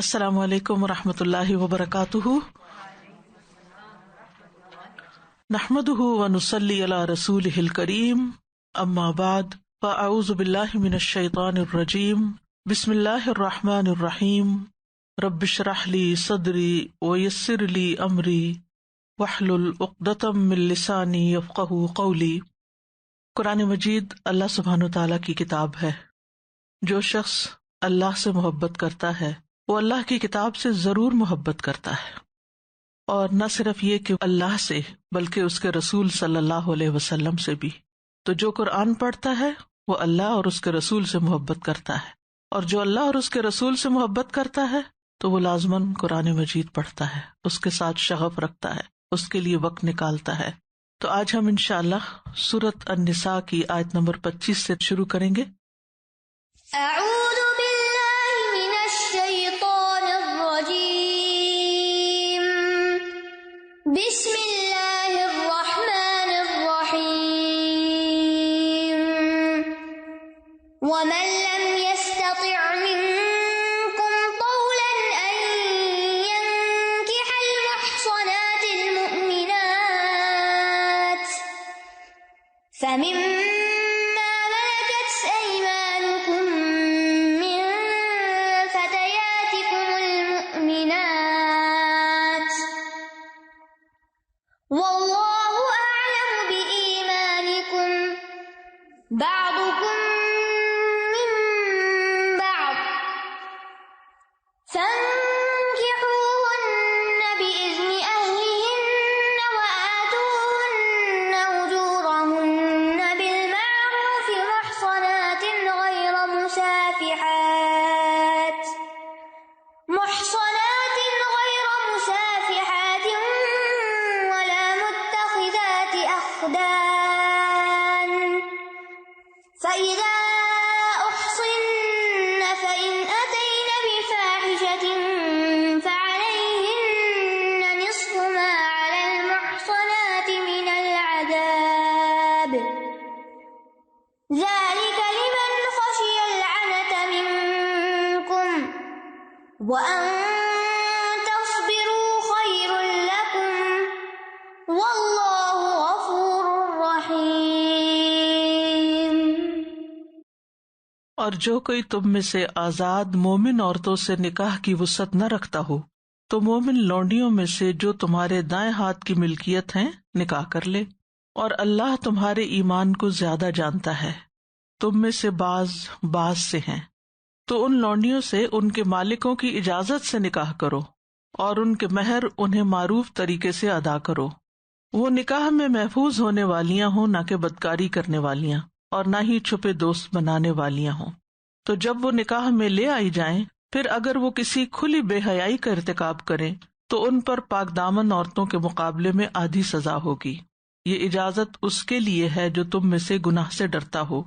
السلام علیکم ورحمۃ اللہ وبرکاتہ، نحمده ونصلی علی رسولہ الکریم، اما بعد فاعوذ باللہ من الشیطان الرجیم، بسم اللہ الرحمن الرحیم، رب اشرح لی صدری ویسر لی امری واحلل عقدۃ من لسانی یفقہوا قولی۔ قرآن مجید اللہ سبحانہ وتعالیٰ کی کتاب ہے۔ جو شخص اللہ سے محبت کرتا ہے وہ اللہ کی کتاب سے ضرور محبت کرتا ہے، اور نہ صرف یہ کہ اللہ سے بلکہ اس کے رسول صلی اللہ علیہ وسلم سے بھی۔ تو جو قرآن پڑھتا ہے وہ اللہ اور اس کے رسول سے محبت کرتا ہے، اور جو اللہ اور اس کے رسول سے محبت کرتا ہے تو وہ لازماً قرآن مجید پڑھتا ہے، اس کے ساتھ شغف رکھتا ہے، اس کے لیے وقت نکالتا ہے۔ تو آج ہم انشاءاللہ سورۃ النساء کی آیت نمبر 25 سے شروع کریں گے۔ اعوذ باللہ من الشیطان الرجیم، بسم اللہ الرحمن الرحیم، ومن لم يستطع منکم طولا ان ينکح المحصنات المؤمنات فمما ملكت أيمانكم من فتياتكم المؤمنات والله أعلم بإيمانكم بعضكم من بعض فانكحوهن بإذن أهلهن وآتوهن أجورهن بالمعروف محصنات غير مسافحات ولا متخذات أخدان، فإذا أحصن فإن أتين بفاحشة فعليهن نصف ما على المحصنات من العذاب، ذلك لمن خشي العنة منكم وأن تصبروا خير لكم والله غفور رحيم۔ اور جو کوئی تم میں سے آزاد مومن عورتوں سے نکاح کی وسعت نہ رکھتا ہو تو مومن لونڈیوں میں سے جو تمہارے دائیں ہاتھ کی ملکیت ہیں نکاح کر لے، اور اللہ تمہارے ایمان کو زیادہ جانتا ہے۔ تم میں سے بعض سے ہیں تو ان لونڈیوں سے ان کے مالکوں کی اجازت سے نکاح کرو، اور ان کے مہر انہیں معروف طریقے سے ادا کرو۔ وہ نکاح میں محفوظ ہونے والیاں ہوں، نہ کہ بدکاری کرنے والیاں، اور نہ ہی چھپے دوست بنانے والیاں ہوں۔ تو جب وہ نکاح میں لے آئی جائیں، پھر اگر وہ کسی کھلی بے حیائی کا ارتکاب کریں تو ان پر پاک دامن عورتوں کے مقابلے میں آدھی سزا ہوگی۔ یہ اجازت اس کے لیے ہے جو تم میں سے گناہ سے ڈرتا ہو،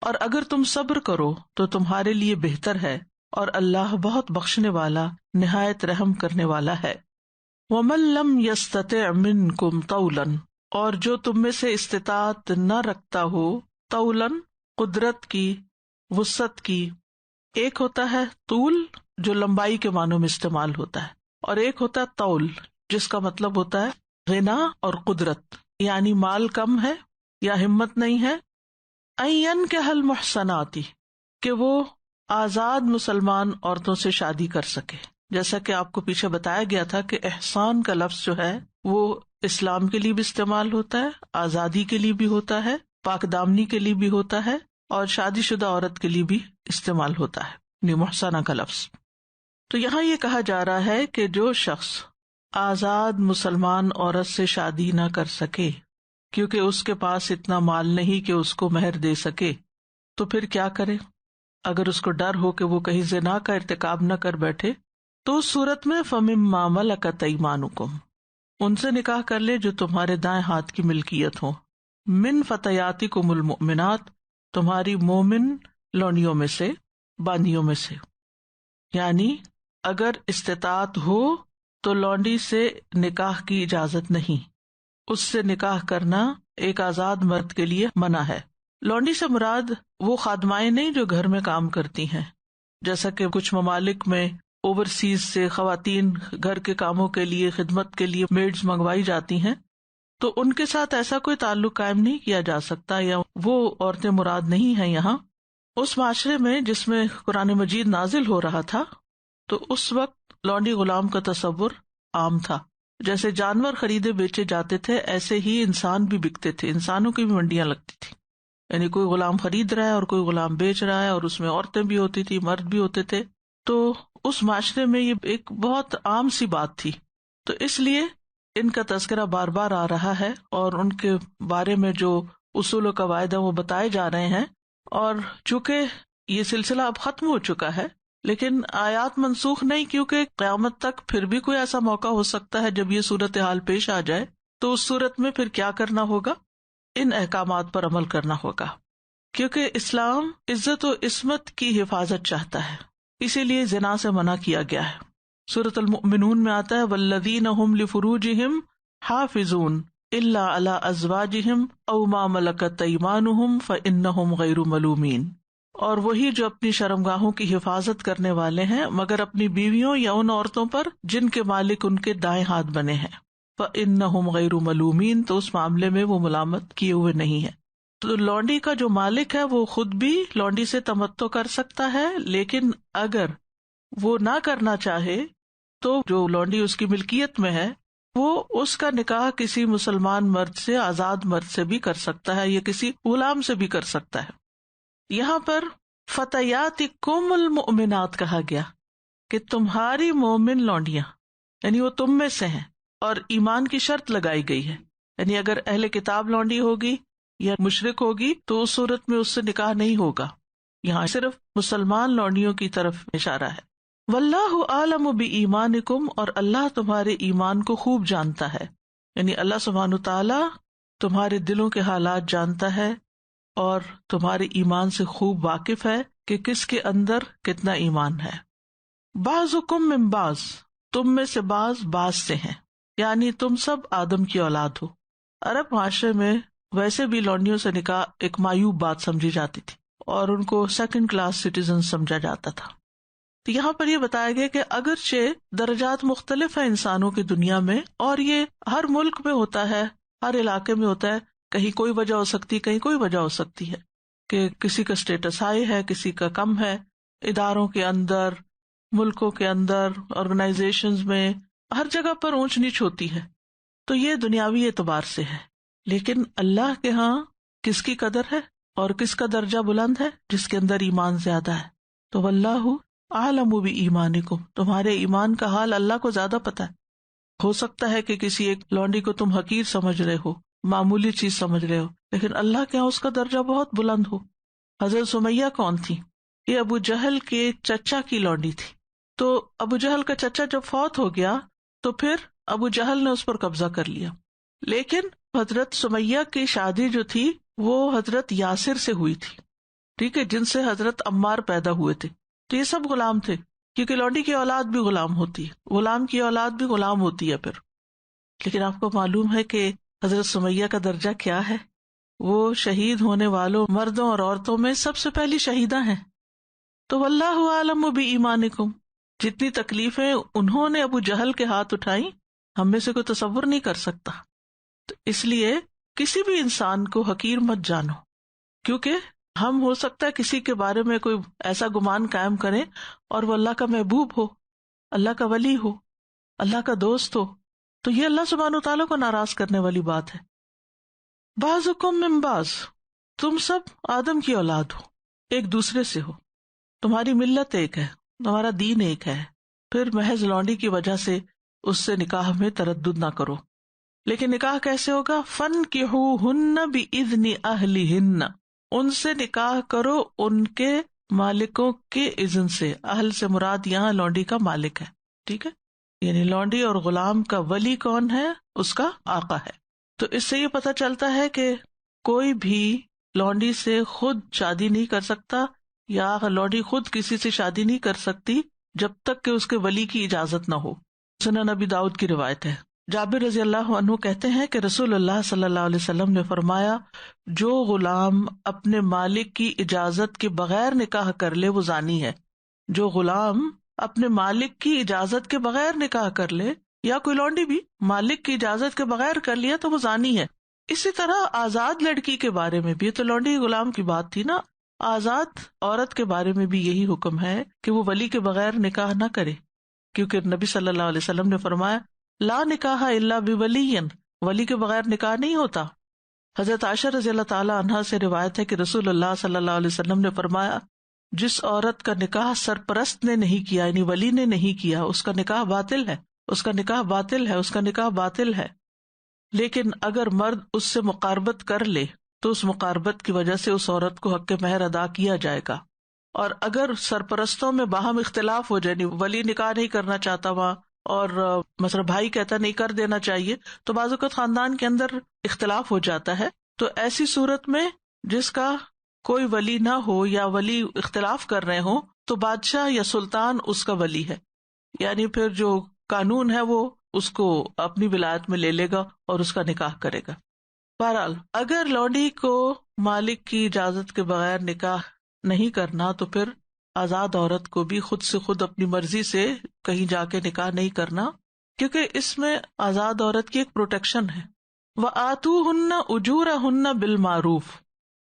اور اگر تم صبر کرو تو تمہارے لیے بہتر ہے، اور اللہ بہت بخشنے والا نہایت رحم کرنے والا ہے۔ وَمَن لَّمْ يَسْتَطِعْ مِنكُمْ طَوْلًا، اور جو تم میں سے استطاعت نہ رکھتا ہو، طولاً قدرت کی، وسعت کی۔ ایک ہوتا ہے طول جو لمبائی کے معنوں میں استعمال ہوتا ہے، اور ایک ہوتا ہے طول جس کا مطلب ہوتا ہے غنا اور قدرت، یعنی مال کم ہے یا ہمت نہیں ہے۔ ان ينكح المحصنات، کہ وہ آزاد مسلمان عورتوں سے شادی کر سکے۔ جیسا کہ آپ کو پیچھے بتایا گیا تھا کہ احسان کا لفظ جو ہے وہ اسلام کے لیے بھی استعمال ہوتا ہے، آزادی کے لیے بھی ہوتا ہے، پاک دامنی کے لیے بھی ہوتا ہے، اور شادی شدہ عورت کے لیے بھی استعمال ہوتا ہے، یعنی محصنہ کا لفظ۔ تو یہاں یہ کہا جا رہا ہے کہ جو شخص آزاد مسلمان عورت سے شادی نہ کر سکے کیونکہ اس کے پاس اتنا مال نہیں کہ اس کو مہر دے سکے، تو پھر کیا کرے؟ اگر اس کو ڈر ہو کہ وہ کہیں زنا کا ارتکاب نہ کر بیٹھے تو اس صورت میں فَمِمَّا مَلَكَتْ أَيْمَانُكُمْ، ان سے نکاح کر لے جو تمہارے دائیں ہاتھ کی ملکیت ہو، من فتياتكم المؤمنات، تمہاری مومن لونڈیوں میں سے، باندیوں میں سے۔ یعنی اگر استطاعت ہو تو لونڈی سے نکاح کی اجازت نہیں، اس سے نکاح کرنا ایک آزاد مرد کے لیے منع ہے۔ لونڈی سے مراد وہ خادمائیں نہیں جو گھر میں کام کرتی ہیں، جیسا کہ کچھ ممالک میں اوورسیز سے خواتین گھر کے کاموں کے لیے خدمت کے لیے میڈز منگوائی جاتی ہیں، تو ان کے ساتھ ایسا کوئی تعلق قائم نہیں کیا جا سکتا، یا وہ عورتیں مراد نہیں ہیں یہاں۔ اس معاشرے میں جس میں قرآن مجید نازل ہو رہا تھا، تو اس وقت لونڈی غلام کا تصور عام تھا۔ جیسے جانور خریدے بیچے جاتے تھے، ایسے ہی انسان بھی بکتے تھے، انسانوں کی بھی منڈیاں لگتی تھی، یعنی کوئی غلام خرید رہا ہے اور کوئی غلام بیچ رہا ہے، اور اس میں عورتیں بھی ہوتی تھی، مرد بھی ہوتے تھے۔ تو اس معاشرے میں یہ ایک بہت عام سی بات تھی، تو اس لیے ان کا تذکرہ بار بار آ رہا ہے، اور ان کے بارے میں جو اصول و قواعد ہیں وہ بتائے جا رہے ہیں۔ اور چونکہ یہ سلسلہ اب ختم ہو چکا ہے، لیکن آیات منسوخ نہیں، کیونکہ قیامت تک پھر بھی کوئی ایسا موقع ہو سکتا ہے جب یہ صورتحال پیش آ جائے، تو اس صورت میں پھر کیا کرنا ہوگا؟ ان احکامات پر عمل کرنا ہوگا، کیونکہ اسلام عزت و عصمت کی حفاظت چاہتا ہے، اسی لیے زنا سے منع کیا گیا ہے۔ سورۃ المؤمنون میں آتا ہے والذین هم لفروجہم حافظون الا علی ازواجہم او ما ملکت ایمانہم فانہم غیر ملومین، اور وہی جو اپنی شرمگاہوں کی حفاظت کرنے والے ہیں مگر اپنی بیویوں یا ان عورتوں پر جن کے مالک ان کے دائیں ہاتھ بنے ہیں، فانہم غیر ملومین، تو اس معاملے میں وہ ملامت کیے ہوئے نہیں ہیں۔ تو لونڈی کا جو مالک ہے وہ خود بھی لونڈی سے تمتع کر سکتا ہے، لیکن اگر وہ نہ کرنا چاہے تو جو لونڈی اس کی ملکیت میں ہے وہ اس کا نکاح کسی مسلمان مرد سے، آزاد مرد سے بھی کر سکتا ہے، یا کسی غلام سے بھی کر سکتا ہے۔ یہاں پر فتیاتکم المؤمنات کہا گیا کہ تمہاری مومن لونڈیاں، یعنی وہ تم میں سے ہیں، اور ایمان کی شرط لگائی گئی ہے، یعنی اگر اہل کتاب لونڈی ہوگی یا مشرک ہوگی تو اس صورت میں اس سے نکاح نہیں ہوگا۔ یہاں صرف مسلمان لونڈیوں کی طرف اشارہ ہے۔ واللہ اعلم بایمانکم، اور اللہ تمہارے ایمان کو خوب جانتا ہے، یعنی اللہ سبحانہ تعالیٰ تمہارے دلوں کے حالات جانتا ہے اور تمہارے ایمان سے خوب واقف ہے کہ کس کے اندر کتنا ایمان ہے۔ بعضکم من بعض، تم میں سے بعض سے ہیں، یعنی تم سب آدم کی اولاد ہو۔ عرب معاشرے میں ویسے بھی لونڈیوں سے نکاح ایک معیوب بات سمجھی جاتی تھی، اور ان کو سیکنڈ کلاس سٹیزن سمجھا جاتا تھا۔ تو یہاں پر یہ بتایا گیا کہ اگرچہ درجات مختلف ہیں انسانوں کی دنیا میں، اور یہ ہر ملک میں ہوتا ہے، ہر علاقے میں ہوتا ہے، کہیں کوئی وجہ ہو سکتی ہے، کہیں کوئی وجہ ہو سکتی ہے کہ کسی کا اسٹیٹس ہائی ہے، کسی کا کم ہے، اداروں کے اندر، ملکوں کے اندر، آرگنائزیشنز میں، ہر جگہ پر اونچ نیچ ہوتی ہے، تو یہ دنیاوی اعتبار سے ہے۔ لیکن اللہ کے ہاں کس کی قدر ہے اور کس کا درجہ بلند ہے؟ جس کے اندر ایمان زیادہ ہے۔ تو واللہ اعلم بایمانکم، تمہارے ایمان کا حال اللہ کو زیادہ پتا ہے۔ ہو سکتا ہے کہ کسی ایک لونڈی کو تم حقیر سمجھ رہے ہو، معمولی چیز سمجھ رہے ہو، لیکن اللہ کے ہاں اس کا درجہ بہت بلند ہو۔ حضرت سمیہ کون تھی؟ یہ ابو جہل کے چچا کی لونڈی تھی۔ تو ابو جہل کا چچا جب فوت ہو گیا تو پھر ابو جہل نے اس پر قبضہ کر لیا، لیکن حضرت سمیہ کی شادی جو تھی وہ حضرت یاسر سے ہوئی تھی، ٹھیک ہے، جن سے حضرت عمار پیدا ہوئے تھے۔ تو یہ سب غلام تھے، کیونکہ لونڈی کی اولاد بھی غلام ہوتی ہے، غلام کی اولاد بھی غلام ہوتی ہے پھر۔ لیکن آپ کو معلوم ہے کہ حضرت سمیہ کا درجہ کیا ہے؟ وہ شہید ہونے والوں مردوں اور عورتوں میں سب سے پہلی شہیدہ ہیں۔ تو واللہ اعلم بایمانکم، جتنی تکلیفیں انہوں نے ابو جہل کے ہاتھ اٹھائیں ہم میں سے کوئی تصور نہیں کر سکتا۔ تو اس لیے کسی بھی انسان کو حقیر مت جانو، کیونکہ ہم ہو سکتا ہے کسی کے بارے میں کوئی ایسا گمان قائم کریں اور وہ اللہ کا محبوب ہو، اللہ کا ولی ہو، اللہ کا دوست ہو، تو یہ اللہ سبحانہ وتعالیٰ کو ناراض کرنے والی بات ہے۔ بعضکم من بعض، تم سب آدم کی اولاد ہو، ایک دوسرے سے ہو، تمہاری ملت ایک ہے، تمہارا دین ایک ہے، پھر محض لونڈی کی وجہ سے اس سے نکاح میں تردد نہ کرو۔ لیکن نکاح کیسے ہوگا؟ فَانْكِحُوهُنَّ بِإِذْنِ أَهْلِهِنَّ، ان سے نکاح کرو ان کے مالکوں کے اذن سے۔ اہل سے مراد یہاں لونڈی کا مالک ہے، ٹھیک ہے، یعنی لونڈی اور غلام کا ولی کون ہے؟ اس کا آقا ہے۔ تو اس سے یہ پتہ چلتا ہے کہ کوئی بھی لونڈی سے خود شادی نہیں کر سکتا، یا لونڈی خود کسی سے شادی نہیں کر سکتی جب تک کہ اس کے ولی کی اجازت نہ ہو۔ سنن نبی داؤد کی روایت ہے، جابر رضی اللہ عنہ کہتے ہیں کہ رسول اللہ صلی اللہ علیہ وسلم نے فرمایا، جو غلام اپنے مالک کی اجازت کے بغیر نکاح کر لے وہ زانی ہے۔ جو غلام اپنے مالک کی اجازت کے بغیر نکاح کر لے، یا کوئی لونڈی بھی مالک کی اجازت کے بغیر کر لیا تو وہ زانی ہے۔ اسی طرح آزاد لڑکی کے بارے میں بھی، تو لونڈی غلام کی بات تھی نا، آزاد عورت کے بارے میں بھی یہی حکم ہے کہ وہ ولی کے بغیر نکاح نہ کرے، کیونکہ نبی صلی اللہ علیہ وسلم نے فرمایا لا نکاح الا بولی، ولی کے بغیر نکاح نہیں ہوتا۔ حضرت عائشہ رضی اللہ تعالی عنہا سے روایت ہے کہ رسول اللہ صلی اللہ علیہ وسلم نے فرمایا جس عورت کا نکاح سرپرست نے نہیں کیا، یعنی ولی نے نہیں کیا، اس کا نکاح باطل ہے، اس کا نکاح باطل ہے، اس کا نکاح باطل ہے۔ لیکن اگر مرد اس سے مقاربت کر لے تو اس مقاربت کی وجہ سے اس عورت کو حق مہر ادا کیا جائے گا۔ اور اگر سرپرستوں میں باہم اختلاف ہو جائے، ولی نکاح نہیں کرنا چاہتا وہاں اور مثلا بھائی کہتا نہیں کر دینا چاہیے، تو بعض اوقات خاندان کے اندر اختلاف ہو جاتا ہے، تو ایسی صورت میں جس کا کوئی ولی نہ ہو یا ولی اختلاف کر رہے ہوں تو بادشاہ یا سلطان اس کا ولی ہے، یعنی پھر جو قانون ہے وہ اس کو اپنی ولایت میں لے لے گا اور اس کا نکاح کرے گا۔ بہرحال اگر لونڈی کو مالک کی اجازت کے بغیر نکاح نہیں کرنا تو پھر آزاد عورت کو بھی خود سے خود اپنی مرضی سے کہیں جا کے نکاح نہیں کرنا، کیونکہ اس میں آزاد عورت کی ایک پروٹیکشن ہے۔ وَآتُوهُنَّ أُجُورَهُنَّ بِالْمَعْرُوفِ،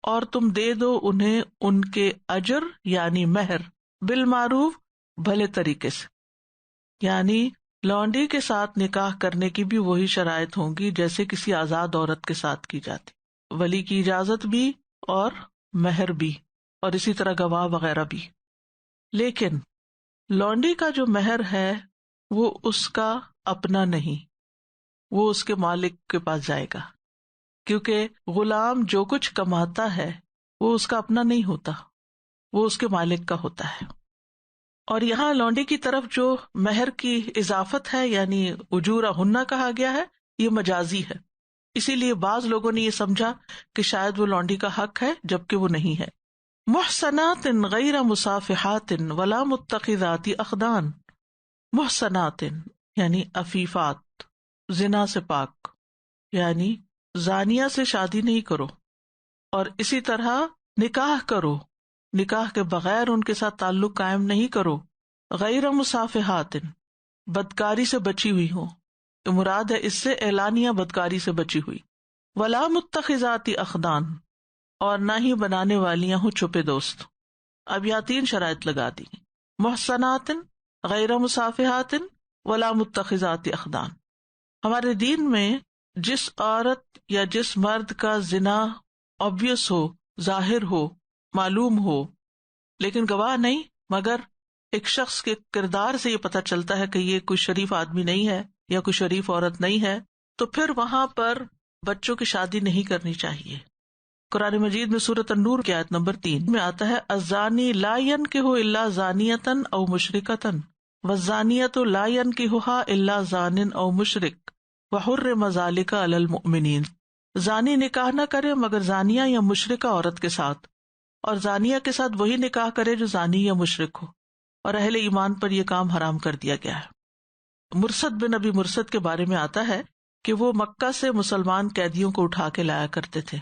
اور تم دے دو انہیں ان کے اجر یعنی مہر، بالمعروف بھلے طریقے سے، یعنی لونڈی کے ساتھ نکاح کرنے کی بھی وہی شرائط ہوں گی جیسے کسی آزاد عورت کے ساتھ کی جاتی، ولی کی اجازت بھی اور مہر بھی، اور اسی طرح گواہ وغیرہ بھی۔ لیکن لونڈی کا جو مہر ہے وہ اس کا اپنا نہیں، وہ اس کے مالک کے پاس جائے گا، کیونکہ غلام جو کچھ کماتا ہے وہ اس کا اپنا نہیں ہوتا، وہ اس کے مالک کا ہوتا ہے۔ اور یہاں لونڈی کی طرف جو مہر کی اضافت ہے یعنی اجورہن کہا گیا ہے، یہ مجازی ہے، اسی لیے بعض لوگوں نے یہ سمجھا کہ شاید وہ لونڈی کا حق ہے جبکہ وہ نہیں ہے۔ محصنات غیر مصافحات ولا متخذات اخدان، محصنات یعنی عفیفات، زنا سے پاک، یعنی زانیہ سے شادی نہیں کرو، اور اسی طرح نکاح کرو، نکاح کے بغیر ان کے ساتھ تعلق قائم نہیں کرو، غیر مصافحات بدکاری سے بچی ہوئی ہو، تو مراد ہے اس سے اعلانیہ بدکاری سے بچی ہوئی، ولا متخذات اخدان، اور نہ ہی بنانے والیاں ہوں چھپے دوست۔ اب یہاں 3 شرائط لگا دی، محصنات غیر مصافحات ولا متخذات اخدان۔ ہمارے دین میں جس عورت یا جس مرد کا زنا obvious ہو، ظاہر ہو، معلوم ہو، لیکن گواہ نہیں، مگر ایک شخص کے کردار سے یہ پتہ چلتا ہے کہ یہ کوئی شریف آدمی نہیں ہے یا کوئی شریف عورت نہیں ہے، تو پھر وہاں پر بچوں کی شادی نہیں کرنی چاہیے۔ قرآن مجید میں سورۃ النور کی آیت نمبر 3 میں آتا ہے الزانی لا ينکح الا زانیۃ او مشرکۃ والزانیۃ لا ينکحها الا زان او مشرک وحرم ذلک علی المؤمنین، زانی نکاح نہ کرے مگر زانیہ یا مشرکہ عورت کے ساتھ، اور زانیہ کے ساتھ وہی نکاح کرے جو زانی یا مشرک ہو، اور اہل ایمان پر یہ کام حرام کر دیا گیا ہے۔ مرثد بن ابی مرثد کے بارے میں آتا ہے کہ وہ مکہ سے مسلمان قیدیوں کو اٹھا کے لایا کرتے تھے،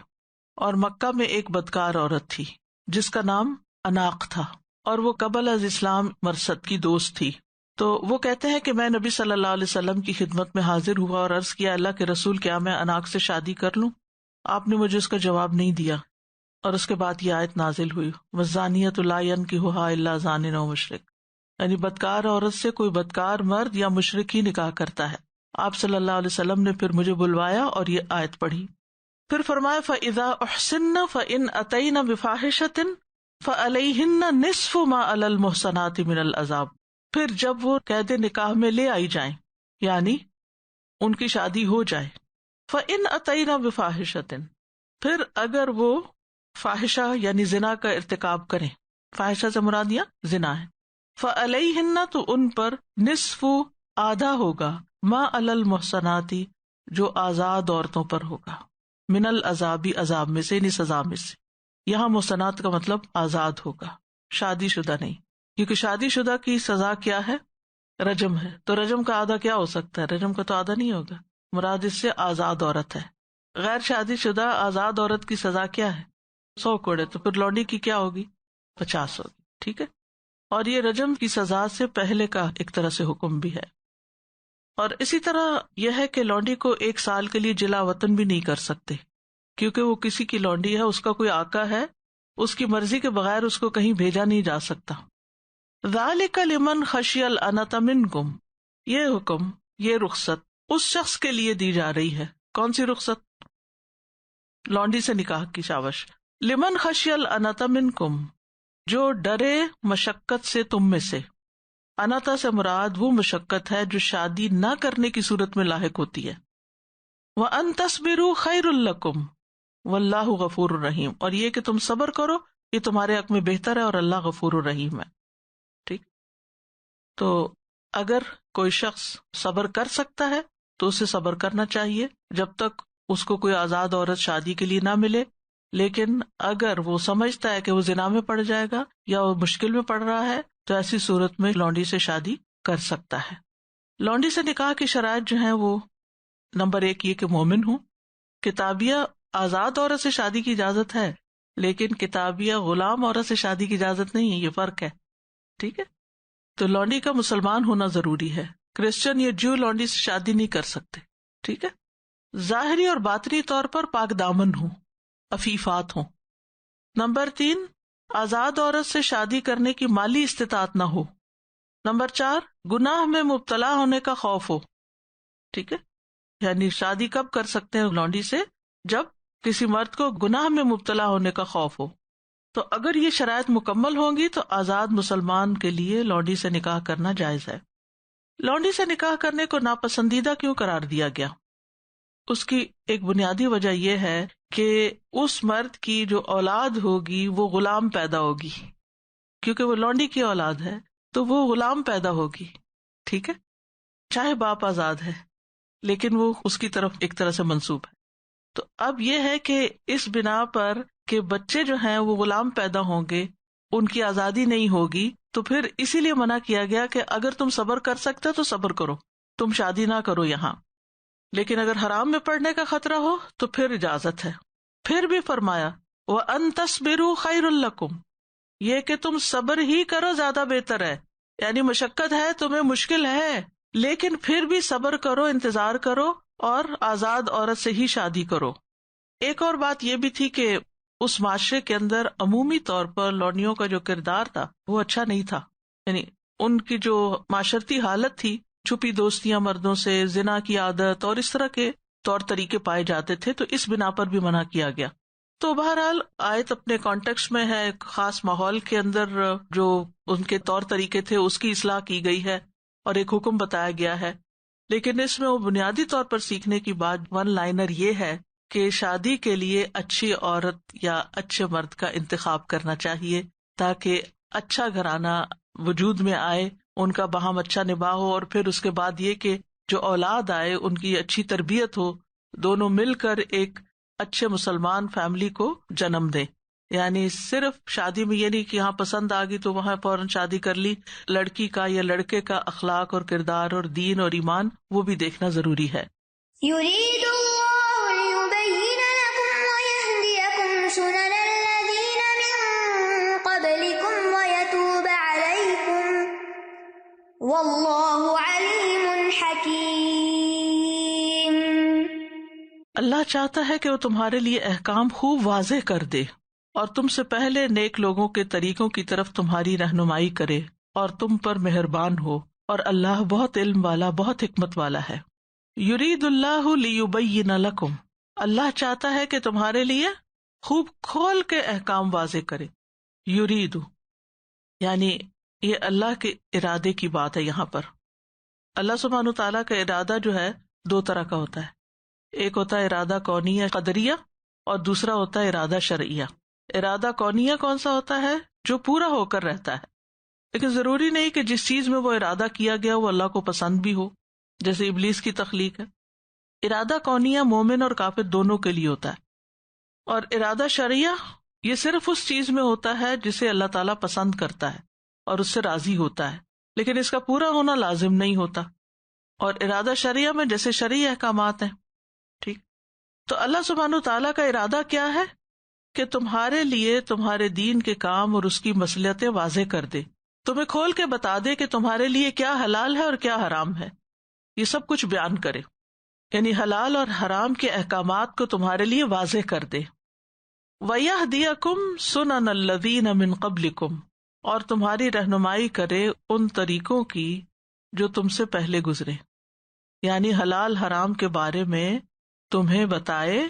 اور مکہ میں ایک بدکار عورت تھی جس کا نام اناق تھا، اور وہ قبل از اسلام مرثد کی دوست تھی۔ تو وہ کہتے ہیں کہ میں نبی صلی اللہ علیہ وسلم کی خدمت میں حاضر ہوا اور عرض کیا اللہ کے رسول کیا میں اناق سے شادی کر لوں؟ آپ نے مجھے اس کا جواب نہیں دیا، اور اس کے بعد یہ آیت نازل ہوئی والزانیۃ لا ينکحها الا زان او مشرک، یعنی بدکار عورت سے کوئی بدکار مرد یا مشرک ہی نکاح کرتا ہے۔ آپ صلی اللہ علیہ وسلم نے پھر مجھے بلوایا اور یہ آیت پڑھی، پھر فرمایا فَإِذَا أُحْسِنَّ فَإِنْ أَتَيْنَ بِفَاحِشَةٍ فَعَلَيْهِنَّ نِصْفُ مَا عَلَى الْمُحْصَنَاتِ مِنَ الْعَذَابِ، پھر جب وہ قید نکاح میں لے آئی جائیں، یعنی ان کی شادی ہو جائے، فَإِنْ أَتَيْنَ بِفَاحِشَةٍ، پھر اگر وہ فاحشہ یعنی زنا کا ارتکاب کریں، فاحشہ سے مراد یہاں زنا ہے، فَعَلَيْهِنَّ تو ان پر نصف آدھا ہوگا، ما علی المحصنات جو آزاد عورتوں پر ہوگا، من العذاب عذاب میں سے یعنی سزا میں سے۔ یہاں محصنات کا مطلب آزاد ہوگا، شادی شدہ نہیں، کیونکہ شادی شدہ کی سزا کیا ہے؟ رجم ہے، تو رجم کا آدھا کیا ہو سکتا ہے؟ رجم کا تو آدھا نہیں ہوگا، مراد اس سے آزاد عورت ہے۔ غیر شادی شدہ آزاد عورت کی سزا کیا ہے؟ 100 کوڑے، تو پھر لونڈی کی کیا ہوگی؟ 50 ہوگی، ٹھیک ہے۔ اور یہ رجم کی سزا سے پہلے کا ایک طرح سے حکم بھی ہے. اور اسی طرح یہ ہے کہ لونڈی کو 1 سال کے لیے جلا وطن بھی نہیں کر سکتے، کیونکہ وہ کسی کی لونڈی ہے، اس کا کوئی آقا ہے، اس کی مرضی کے بغیر اس کو کہیں بھیجا نہیں جا سکتا. ذالک لمن خشی العنت منکم، یہ حکم، یہ رخصت اس شخص کے لیے دی جا رہی ہے. کون سی رخصت؟ لونڈی سے نکاح کی. شاباش. لمن خشی العنت منکم، جو ڈرے مشقت سے تم میں سے. انتا سے مراد وہ مشقت ہے جو شادی نہ کرنے کی صورت میں لاحق ہوتی ہے. وَأَن تَصْبِرُوا خَيْرٌ لَكُمْ وَاللَّهُ غَفُورٌ رَحِيمٌ، اور یہ کہ تم صبر کرو یہ تمہارے حق میں بہتر ہے اور اللہ غفور الرحیم ہے. ٹھیک. تو اگر کوئی شخص صبر کر سکتا ہے تو اسے صبر کرنا چاہیے جب تک اس کو کوئی آزاد عورت شادی کے لیے نہ ملے. لیکن اگر وہ سمجھتا ہے کہ وہ زنا میں پڑ جائے گا یا وہ مشکل میں پڑ رہا ہے تو ایسی صورت میں لونڈی سے شادی کر سکتا ہے. لونڈی سے نکاح کی شرائط جو ہیں وہ نمبر 1 یہ کہ مومن ہوں. کتابیہ آزاد عورت سے شادی کی اجازت ہے، لیکن کتابیہ غلام عورت سے شادی کی اجازت نہیں ہے، یہ فرق ہے. ٹھیک ہے. تو لونڈی کا مسلمان ہونا ضروری ہے. کرسچن یا جو لونڈی سے شادی نہیں کر سکتے. ٹھیک ہے. ظاہری اور باطنی طور پر پاک دامن ہوں، عفیفات ہوں. نمبر 3 آزاد عورت سے شادی کرنے کی مالی استطاعت نہ ہو. نمبر 4 گناہ میں مبتلا ہونے کا خوف ہو. ٹھیک ہے. یعنی شادی کب کر سکتے ہیں لونڈی سے؟ جب کسی مرد کو گناہ میں مبتلا ہونے کا خوف ہو. تو اگر یہ شرائط مکمل ہوں گی تو آزاد مسلمان کے لیے لونڈی سے نکاح کرنا جائز ہے. لونڈی سے نکاح کرنے کو ناپسندیدہ کیوں قرار دیا گیا؟ اس کی ایک بنیادی وجہ یہ ہے کہ اس مرد کی جو اولاد ہوگی وہ غلام پیدا ہوگی، کیونکہ وہ لونڈی کی اولاد ہے تو وہ غلام پیدا ہوگی. ٹھیک ہے. چاہے باپ آزاد ہے لیکن وہ اس کی طرف ایک طرح سے منسوب ہے. تو اب یہ ہے کہ اس بنا پر کہ بچے جو ہیں وہ غلام پیدا ہوں گے، ان کی آزادی نہیں ہوگی، تو پھر اسی لیے منع کیا گیا کہ اگر تم صبر کر سکتے تو صبر کرو، تم شادی نہ کرو یہاں. لیکن اگر حرام میں پڑنے کا خطرہ ہو تو پھر اجازت ہے. پھر بھی فرمایا وَأَن تَصْبِرُوا خَيْرٌ لَكُمْ، یہ کہ تم صبر ہی کرو زیادہ بہتر ہے. یعنی مشقت ہے، تمہیں مشکل ہے، لیکن پھر بھی صبر کرو، انتظار کرو اور آزاد عورت سے ہی شادی کرو. ایک اور بات یہ بھی تھی کہ اس معاشرے کے اندر عمومی طور پر لونڈیوں کا جو کردار تھا وہ اچھا نہیں تھا. یعنی ان کی جو معاشرتی حالت تھی، چھپی دوستیاں مردوں سے، زنا کی عادت اور اس طرح کے طور طریقے پائے جاتے تھے، تو اس بنا پر بھی منع کیا گیا. تو بہرحال آیت اپنے کانٹیکسٹ میں ہے، ایک خاص ماحول کے اندر جو ان کے طور طریقے تھے اس کی اصلاح کی گئی ہے اور ایک حکم بتایا گیا ہے. لیکن اس میں وہ بنیادی طور پر سیکھنے کی بات 1 لائنر یہ ہے کہ شادی کے لیے اچھی عورت یا اچھے مرد کا انتخاب کرنا چاہیے تاکہ اچھا گھرانہ وجود میں آئے، ان کا باہم اچھا نباہ ہو، اور پھر اس کے بعد یہ کہ جو اولاد آئے ان کی اچھی تربیت ہو، دونوں مل کر ایک اچھے مسلمان فیملی کو جنم دیں. یعنی صرف شادی میں یہ نہیں کہ یہاں پسند آ گئی تو وہاں فوراً شادی کر لی. لڑکی کا یا لڑکے کا اخلاق اور کردار اور دین اور ایمان وہ بھی دیکھنا ضروری ہے. يريد الله ليبين لكم ويهديكم سنن الذين من قبلكم ويتوب عليكم والله عليم حكيم. اللہ چاہتا ہے کہ وہ تمہارے لیے احکام خوب واضح کر دے اور تم سے پہلے نیک لوگوں کے طریقوں کی طرف تمہاری رہنمائی کرے اور تم پر مہربان ہو، اور اللہ بہت علم والا، بہت حکمت والا ہے. یرید اللہ لیبین لکم، اللہ چاہتا ہے کہ تمہارے لیے خوب کھول کے احکام واضح کرے. یرید یعنی یہ اللہ کے ارادے کی بات ہے. یہاں پر اللہ سبحانہ تعالیٰ کا ارادہ جو ہے 2 طرح کا ہوتا ہے. ایک ہوتا ہے ارادہ کونیہ قدریہ اور دوسرا ہوتا ہے ارادہ شرعیہ. ارادہ کونیہ کون سا ہوتا ہے؟ جو پورا ہو کر رہتا ہے، لیکن ضروری نہیں کہ جس چیز میں وہ ارادہ کیا گیا وہ اللہ کو پسند بھی ہو، جیسے ابلیس کی تخلیق ہے. ارادہ کونیہ مومن اور کافر دونوں کے لیے ہوتا ہے. اور ارادہ شرعیہ یہ صرف اس چیز میں ہوتا ہے جسے اللہ تعالیٰ پسند کرتا ہے اور اس سے راضی ہوتا ہے، لیکن اس کا پورا ہونا لازم نہیں ہوتا. اور ارادہ شرعیہ میں جیسے شرعی احکامات ہیں. ٹھیک. تو اللہ سبحانہ تعالیٰ کا ارادہ کیا ہے کہ تمہارے لیے تمہارے دین کے کام اور اس کی مصلحتیں واضح کر دے. تمہیں کھول کے بتا دے کہ تمہارے لیے کیا حلال ہے اور کیا حرام ہے، یہ سب کچھ بیان کرے، یعنی حلال اور حرام کے احکامات کو تمہارے لیے واضح کر دے۔ وَيَهْدِيَكُمْ سُنَنَ الَّذِينَ مِن قَبْلِكُمْ، اور تمہاری رہنمائی کرے ان طریقوں کی جو تم سے پہلے گزرے، یعنی حلال حرام کے بارے میں تمہیں بتائے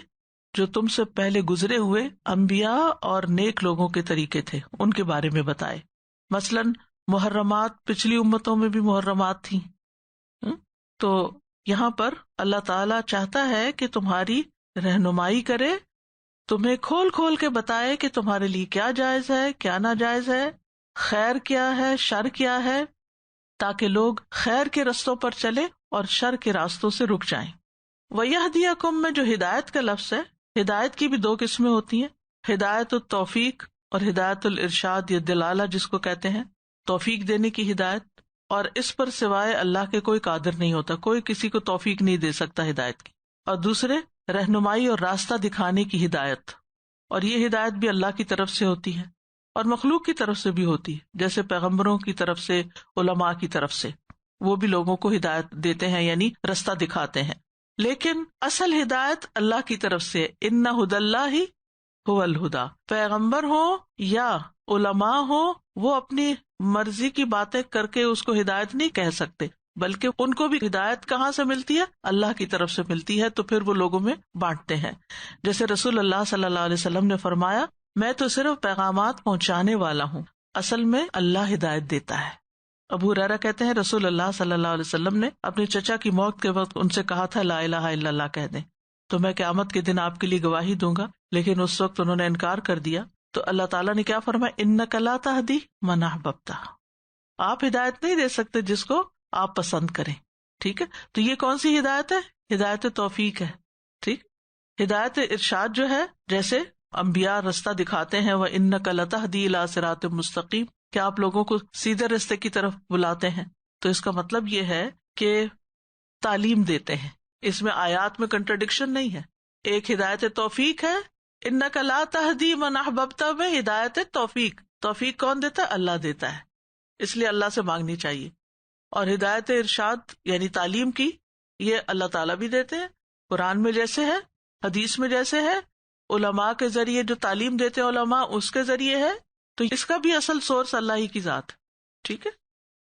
جو تم سے پہلے گزرے ہوئے انبیاء اور نیک لوگوں کے طریقے تھے، ان کے بارے میں بتائے۔ مثلاً محرمات پچھلی امتوں میں بھی محرمات تھیں، تو یہاں پر اللہ تعالیٰ چاہتا ہے کہ تمہاری رہنمائی کرے، تمہیں کھول کھول کے بتائے کہ تمہارے لیے کیا جائز ہے، کیا ناجائز ہے، خیر کیا ہے، شر کیا ہے، تاکہ لوگ خیر کے رستوں پر چلے اور شر کے راستوں سے رک جائیں۔ وَيَهْدِيَكُمْ میں جو ہدایت کا لفظ ہے، ہدایت کی بھی دو قسمیں ہوتی ہیں، ہدایت التوفیق اور ہدایت الارشاد یا دلالہ جس کو کہتے ہیں، توفیق دینے کی ہدایت، اور اس پر سوائے اللہ کے کوئی قادر نہیں ہوتا، کوئی کسی کو توفیق نہیں دے سکتا ہدایت کی۔ اور دوسرے رہنمائی اور راستہ دکھانے کی ہدایت، اور یہ ہدایت بھی اللہ کی طرف سے ہوتی ہے اور مخلوق کی طرف سے بھی ہوتی ہے، جیسے پیغمبروں کی طرف سے، علماء کی طرف سے، وہ بھی لوگوں کو ہدایت دیتے ہیں، یعنی رستہ دکھاتے ہیں۔ لیکن اصل ہدایت اللہ کی طرف سے، ان ھدی اللہ ھو الھدی، پیغمبر ہو یا علماء ہو، وہ اپنی مرضی کی باتیں کر کے اس کو ہدایت نہیں کہہ سکتے، بلکہ ان کو بھی ہدایت کہاں سے ملتی ہے؟ اللہ کی طرف سے ملتی ہے، تو پھر وہ لوگوں میں بانٹتے ہیں۔ جیسے رسول اللہ صلی اللہ علیہ وسلم نے فرمایا، میں تو صرف پیغامات پہنچانے والا ہوں، اصل میں اللہ ہدایت دیتا ہے۔ ابو ہریرہ کہتے ہیں رسول اللہ صلی اللہ علیہ وسلم نے اپنے چچا کی موت کے وقت ان سے کہا تھا لا الہ الا اللہ کہہ دیں تو میں قیامت کے دن آپ کے لیے گواہی دوں گا، لیکن اس وقت انہوں نے انکار کر دیا، تو اللہ تعالیٰ نے کیا فرمایا، انک لا تہدی من احببت، آپ ہدایت نہیں دے سکتے جس کو آپ پسند کریں۔ ٹھیک ہے، تو یہ کون سی ہدایت ہے؟ ہدایت توفیق ہے۔ ٹھیک، ہدایت ارشاد جو ہے، جیسے انبیاء رستہ دکھاتے ہیں، وَإِنَّكَ لَتَهْدِي إِلَىٰ صِرَاطٍ مُسْتَقِيمٍ، کہ آپ لوگوں کو سیدھے رستے کی طرف بلاتے ہیں، تو اس کا مطلب یہ ہے کہ تعلیم دیتے ہیں، اس میں آیات میں کنٹرڈکشن نہیں ہے۔ ایک ہدایت توفیق ہے، اِنَّكَ لَا تَهْدِي مَنْ أَحْبَبْتَ، میں ہدایت توفیق، توفیق کون دیتا ہے؟ اللہ دیتا ہے، اس لیے اللہ سے مانگنی چاہیے۔ اور ہدایت ارشاد یعنی تعلیم کی، یہ اللہ تعالیٰ بھی دیتے ہیں، قرآن میں جیسے ہے، حدیث میں جیسے ہے، علماء کے ذریعے جو تعلیم دیتے ہیں علماء، اس کے ذریعے ہے، تو اس کا بھی اصل سورس اللہ ہی کی ذات ہے۔ ٹھیک ہے،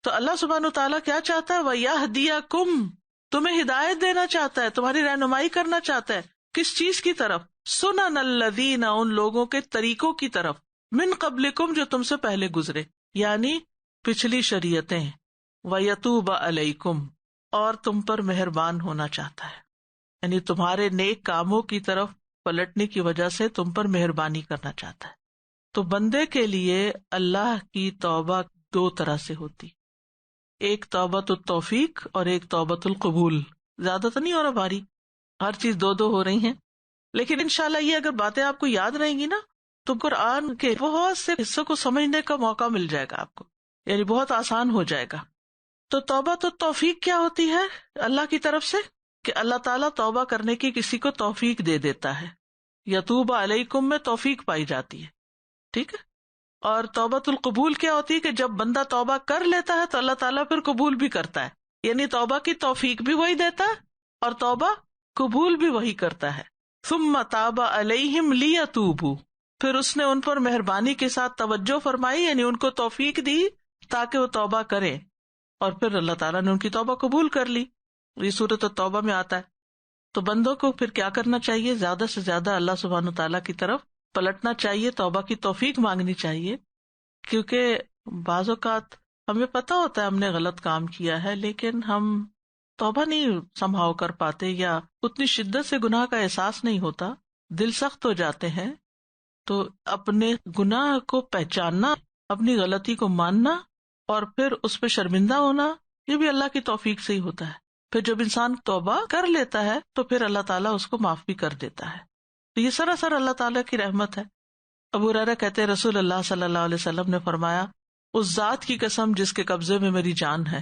تو اللہ سبحانہ وتعالیٰ کیا چاہتا ہے؟ وَيَهْدِيَكُمْ، تمہیں ہدایت دینا چاہتا ہے، تمہاری رہنمائی کرنا چاہتا ہے، کس چیز کی طرف؟ سنن الذین، ان لوگوں کے طریقوں کی طرف، من قبلکم، جو تم سے پہلے گزرے، یعنی پچھلی شریعتیں، وَيَتُوبَ عَلَيْكُمْ، اور تم پر مہربان ہونا چاہتا ہے، یعنی تمہارے نیک کاموں کی طرف پلٹنے کی وجہ سے تم پر مہربانی کرنا چاہتا ہے۔ تو بندے کے لیے اللہ کی توبہ دو طرح سے ہوتی، ایک توبۃ التوفیق اور ایک توبۃ القبول۔ زیادہ تو نہیں ہو رہا بھاری، ہر چیز دو دو ہو رہی ہیں، لیکن انشاءاللہ یہ اگر باتیں آپ کو یاد رہیں گی نا تو قرآن کے بہت سے حصوں کو سمجھنے کا موقع مل جائے گا آپ کو، یعنی بہت آسان ہو جائے گا۔ تو توبۃ التوفیق کیا ہوتی ہے اللہ کی طرف سے؟ کہ اللہ تعالیٰ توبہ کرنے کی کسی کو توفیق دے دیتا ہے، یتوب علیکم میں توفیق پائی جاتی ہے۔ ٹھیک ہے، اور توبۃ القبول کیا ہوتی ہے کہ جب بندہ توبہ کر لیتا ہے تو اللہ تعالیٰ پھر قبول بھی کرتا ہے، یعنی توبہ کی توفیق بھی وہی دیتا ہے اور توبہ قبول بھی وہی کرتا ہے۔ ثم تاب علیہم لیتوبوا، پھر اس نے ان پر مہربانی کے ساتھ توجہ فرمائی، یعنی ان کو توفیق دی تاکہ وہ توبہ کریں، اور پھر اللہ تعالیٰ نے ان کی توبہ قبول کر لی۔ یہ سورۃ التوبہ میں آتا ہے۔ تو بندوں کو پھر کیا کرنا چاہیے؟ زیادہ سے زیادہ اللہ سبحانہ تعالیٰ کی طرف پلٹنا چاہیے، توبہ کی توفیق مانگنی چاہیے، کیونکہ بعض اوقات ہمیں پتہ ہوتا ہے ہم نے غلط کام کیا ہے، لیکن ہم توبہ نہیں سنبھال کر پاتے، یا اتنی شدت سے گناہ کا احساس نہیں ہوتا، دل سخت ہو جاتے ہیں۔ تو اپنے گناہ کو پہچاننا، اپنی غلطی کو ماننا اور پھر اس پہ شرمندہ ہونا، یہ بھی اللہ کی توفیق سے ہی ہوتا ہے۔ پھر جب انسان توبہ کر لیتا ہے تو پھر اللہ تعالیٰ اس کو معاف بھی کر دیتا ہے۔ تو یہ سراسر اللہ تعالیٰ کی رحمت ہے۔ ابو ہریرہ کہتے ہیں رسول اللہ صلی اللہ علیہ وسلم نے فرمایا، اس ذات کی قسم جس کے قبضے میں میری جان ہے،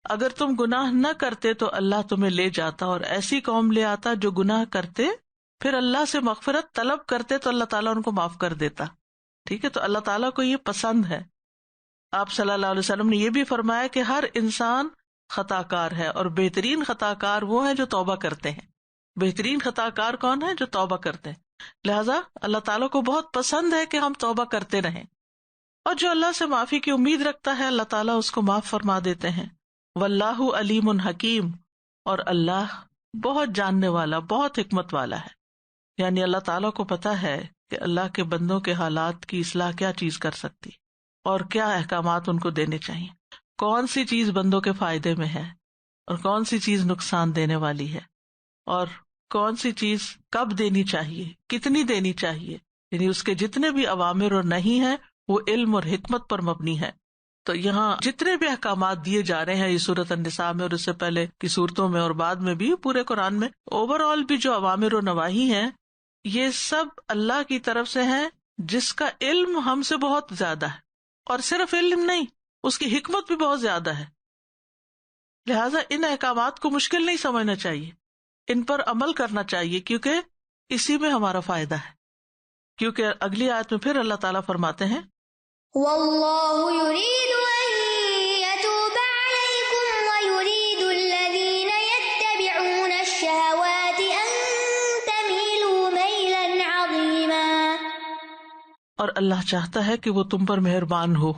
اگر تم گناہ نہ کرتے تو اللہ تمہیں لے جاتا اور ایسی قوم لے آتا جو گناہ کرتے، پھر اللہ سے مغفرت طلب کرتے تو اللہ تعالیٰ ان کو معاف کر دیتا۔ ٹھیک ہے، تو اللہ تعالیٰ کو یہ پسند ہے آپ صلی اللہ علیہ وسلم نے یہ بھی فرمایا کہ ہر انسان خطا کار ہے اور بہترین خطا کار وہ ہیں جو توبہ کرتے ہیں. بہترین خطا کار کون ہے؟ جو توبہ کرتے ہیں. لہذا اللہ تعالیٰ کو بہت پسند ہے کہ ہم توبہ کرتے رہیں، اور جو اللہ سے معافی کی امید رکھتا ہے اللہ تعالیٰ اس کو معاف فرما دیتے ہیں. واللہ علیم حکیم، اور اللہ بہت جاننے والا، بہت حکمت والا ہے. یعنی اللہ تعالیٰ کو پتا ہے کہ اللہ کے بندوں کے حالات کی اصلاح کیا چیز کر سکتی اور کیا احکامات ان کو دینے چاہیے، کون سی چیز بندوں کے فائدے میں ہے اور کون سی چیز نقصان دینے والی ہے، اور کون سی چیز کب دینی چاہیے، کتنی دینی چاہیے. یعنی اس کے جتنے بھی اوامر اور نہیں ہیں وہ علم اور حکمت پر مبنی ہے. تو یہاں جتنے بھی احکامات دیے جا رہے ہیں یہ سورۃ النساء میں اور اس سے پہلے کی صورتوں میں اور بعد میں بھی پورے قرآن میں، اوور آل بھی جو اوامر و نواہی ہیں یہ سب اللہ کی طرف سے ہیں جس کا علم ہم سے بہت زیادہ ہے، اور صرف علم نہیں، اس کی حکمت بھی بہت زیادہ ہے. لہٰذا ان احکامات کو مشکل نہیں سمجھنا چاہیے، ان پر عمل کرنا چاہیے، کیونکہ اسی میں ہمارا فائدہ ہے. کیونکہ اگلی آیت میں پھر اللہ تعالیٰ فرماتے ہیں واللہ یرید ان یتوب علیکم ویرید الذین یتبعون الشہوات ان تمیلوا میلا عظیما. اور اللہ چاہتا ہے کہ وہ تم پر مہربان ہو.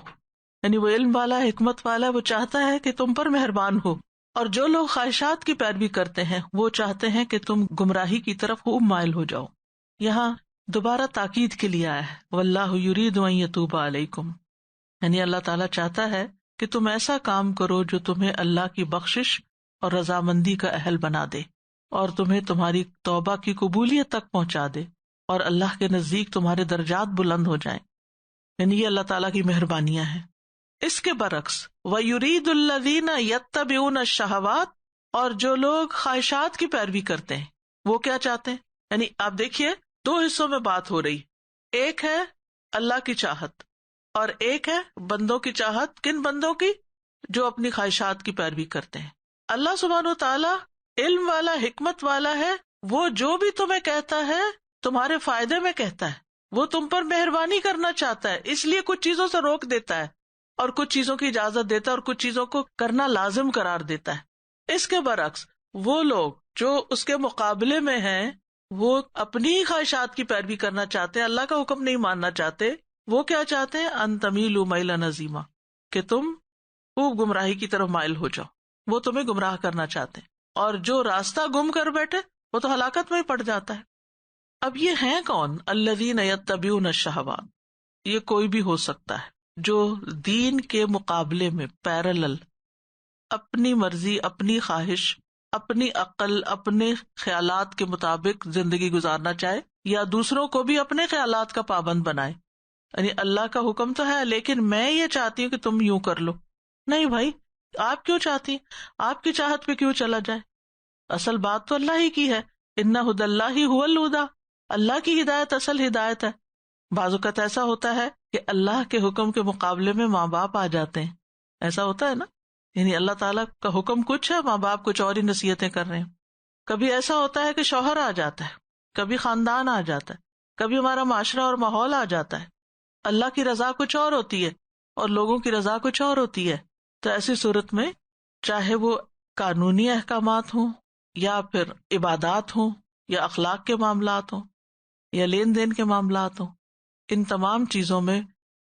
یعنی وہ علم والا، حکمت والا، وہ چاہتا ہے کہ تم پر مہربان ہو. اور جو لوگ خواہشات کی پیروی کرتے ہیں وہ چاہتے ہیں کہ تم گمراہی کی طرف خوب مائل ہو جاؤ. یہاں دوبارہ تاکید کے لیے آیا ہے واللہ یرید ان یتوب علیکم، یعنی اللہ تعالیٰ چاہتا ہے کہ تم ایسا کام کرو جو تمہیں اللہ کی بخشش اور رضامندی کا اہل بنا دے اور تمہیں تمہاری توبہ کی قبولیت تک پہنچا دے اور اللہ کے نزدیک تمہارے درجات بلند ہو جائیں. یعنی یہ اللہ تعالیٰ کی مہربانیاں ہیں. اس کے برعکس وَيُرِيدُ الَّذِينَ يَتَّبِعُونَ الشَّهَوَاتِ، اور جو لوگ خواہشات کی پیروی کرتے ہیں وہ کیا چاہتے ہیں؟ یعنی آپ دیکھیے دو حصوں میں بات ہو رہی، ایک ہے اللہ کی چاہت اور ایک ہے بندوں کی چاہت. کن بندوں کی؟ جو اپنی خواہشات کی پیروی کرتے ہیں. اللہ سبحانہ و تعالیٰ علم والا، حکمت والا ہے، وہ جو بھی تمہیں کہتا ہے تمہارے فائدے میں کہتا ہے، وہ تم پر مہربانی کرنا چاہتا ہے، اس لیے کچھ چیزوں سے روک دیتا ہے اور کچھ چیزوں کی اجازت دیتا ہے اور کچھ چیزوں کو کرنا لازم قرار دیتا ہے. اس کے برعکس وہ لوگ جو اس کے مقابلے میں ہیں وہ اپنی خواہشات کی پیروی کرنا چاہتے ہیں، اللہ کا حکم نہیں ماننا چاہتے. وہ کیا چاہتے ہیں؟ ان تمیلوا میلا عظیما، کہ تم خوب گمراہی کی طرف مائل ہو جاؤ. وہ تمہیں گمراہ کرنا چاہتے ہیں، اور جو راستہ گم کر بیٹھے وہ تو ہلاکت میں ہی پڑ جاتا ہے. اب یہ ہیں کون؟ الذین یتبعون الشہوات. یہ کوئی بھی ہو سکتا ہے جو دین کے مقابلے میں پیرلل اپنی مرضی، اپنی خواہش، اپنی عقل، اپنے خیالات کے مطابق زندگی گزارنا چاہے یا دوسروں کو بھی اپنے خیالات کا پابند بنائے. یعنی اللہ کا حکم تو ہے لیکن میں یہ چاہتی ہوں کہ تم یوں کر لو. نہیں بھائی، آپ کیوں چاہتی ہیں؟ آپ کی چاہت پہ کیوں چلا جائے؟ اصل بات تو اللہ ہی کی ہے. ان ھدی اللہ ھو الھدی، اللہ کی ہدایت اصل ہدایت ہے. بعض اوقات ایسا ہوتا ہے کہ اللہ کے حکم کے مقابلے میں ماں باپ آ جاتے ہیں، ایسا ہوتا ہے نا. یعنی اللہ تعالیٰ کا حکم کچھ ہے، ماں باپ کچھ اور ہی نصیحتیں کر رہے ہیں. کبھی ایسا ہوتا ہے کہ شوہر آ جاتا ہے، کبھی خاندان آ جاتا ہے، کبھی ہمارا معاشرہ اور ماحول آ جاتا ہے. اللہ کی رضا کچھ اور ہوتی ہے اور لوگوں کی رضا کچھ اور ہوتی ہے. تو ایسی صورت میں چاہے وہ قانونی احکامات ہوں یا پھر عبادات ہوں یا اخلاق کے معاملات ہوں یا لین دین کے معاملات ہوں، ان تمام چیزوں میں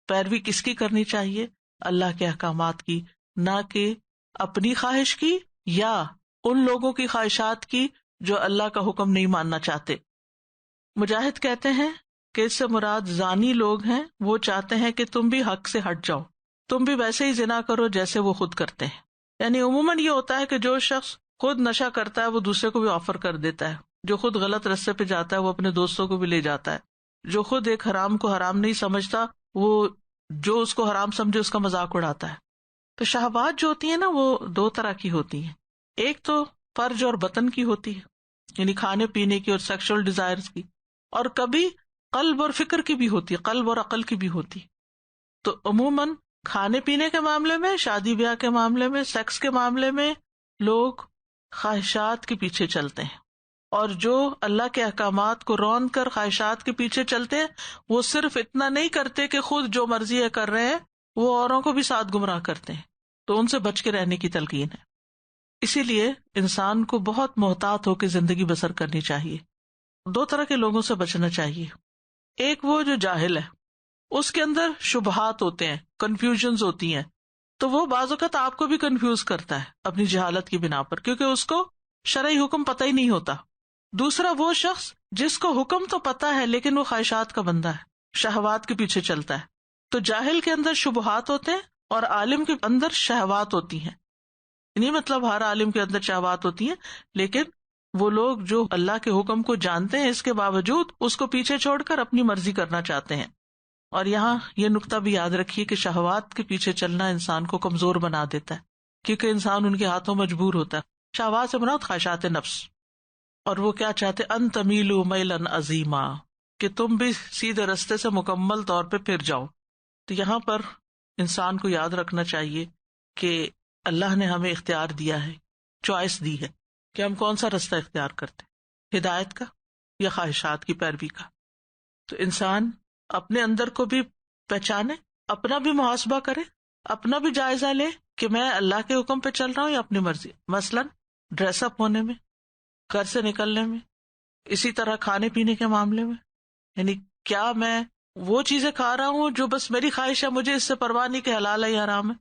پیروی کس کی کرنی چاہیے؟ اللہ کے احکامات کی، نہ کہ اپنی خواہش کی یا ان لوگوں کی خواہشات کی جو اللہ کا حکم نہیں ماننا چاہتے. مجاہد کہتے ہیں کہ اس سے مراد زانی لوگ ہیں، وہ چاہتے ہیں کہ تم بھی حق سے ہٹ جاؤ، تم بھی ویسے ہی زنا کرو جیسے وہ خود کرتے ہیں. یعنی عموماً یہ ہوتا ہے کہ جو شخص خود نشہ کرتا ہے وہ دوسرے کو بھی آفر کر دیتا ہے، جو خود غلط راستے پہ جاتا ہے وہ اپنے دوستوں کو بھی لے جاتا ہے، جو خود ایک حرام کو حرام نہیں سمجھتا وہ جو اس کو حرام سمجھے اس کا مذاق اڑاتا ہے. تو شہوات جو ہوتی ہیں نا وہ دو طرح کی ہوتی ہیں، ایک تو فرج اور بطن کی ہوتی ہے، یعنی کھانے پینے کی اور سیکشل ڈیزائرز کی، اور کبھی قلب اور فکر کی بھی ہوتی ہے، قلب اور عقل کی بھی ہوتی. تو عموماً کھانے پینے کے معاملے میں، شادی بیاہ کے معاملے میں، سیکس کے معاملے میں لوگ خواہشات کے پیچھے چلتے ہیں، اور جو اللہ کے احکامات کو روند کر خواہشات کے پیچھے چلتے ہیں وہ صرف اتنا نہیں کرتے کہ خود جو مرضی ہے کر رہے ہیں، وہ اوروں کو بھی ساتھ گمراہ کرتے ہیں، تو ان سے بچ کے رہنے کی تلقین ہے۔ اسی لیے انسان کو بہت محتاط ہو کے زندگی بسر کرنی چاہیے۔ دو طرح کے لوگوں سے بچنا چاہیے، ایک وہ جو جاہل ہے، اس کے اندر شبہات ہوتے ہیں، کنفیوژنز ہوتی ہیں، تو وہ بعض اوقات آپ کو بھی کنفیوز کرتا ہے اپنی جہالت کی بنا پر، کیونکہ اس کو شرعی حکم پتہ ہی نہیں ہوتا۔ دوسرا وہ شخص جس کو حکم تو پتا ہے لیکن وہ خواہشات کا بندہ ہے، شہوات کے پیچھے چلتا ہے۔ تو جاہل کے اندر شبہات ہوتے ہیں اور عالم کے اندر شہوات ہوتی ہیں۔ نہیں مطلب ہر عالم کے اندر شہوات ہوتی ہیں، لیکن وہ لوگ جو اللہ کے حکم کو جانتے ہیں اس کے باوجود اس کو پیچھے چھوڑ کر اپنی مرضی کرنا چاہتے ہیں۔ اور یہاں یہ نقطہ بھی یاد رکھیے کہ شہوات کے پیچھے چلنا انسان کو کمزور بنا دیتا ہے، کیونکہ انسان ان کے ہاتھوں مجبور ہوتا ہے۔ شہوات سے مراد خواہشات نفس، اور وہ کیا چاہتے ان تمیلوا میلا عظیما، کہ تم بھی سیدھے رستے سے مکمل طور پہ پھر جاؤ۔ تو یہاں پر انسان کو یاد رکھنا چاہیے کہ اللہ نے ہمیں اختیار دیا ہے، چوائس دی ہے کہ ہم کون سا رستہ اختیار کرتے، ہدایت کا یا خواہشات کی پیروی کا۔ تو انسان اپنے اندر کو بھی پہچانے، اپنا بھی محاسبہ کرے، اپنا بھی جائزہ لے کہ میں اللہ کے حکم پہ چل رہا ہوں یا اپنی مرضی، مثلاً ڈریس اپ ہونے میں، گھر سے نکلنے میں، اسی طرح کھانے پینے کے معاملے میں، یعنی کیا میں وہ چیزیں کھا رہا ہوں جو بس میری خواہش ہے، مجھے اس سے پرواہ نہیں کہ حلال ہے یا حرام ہے۔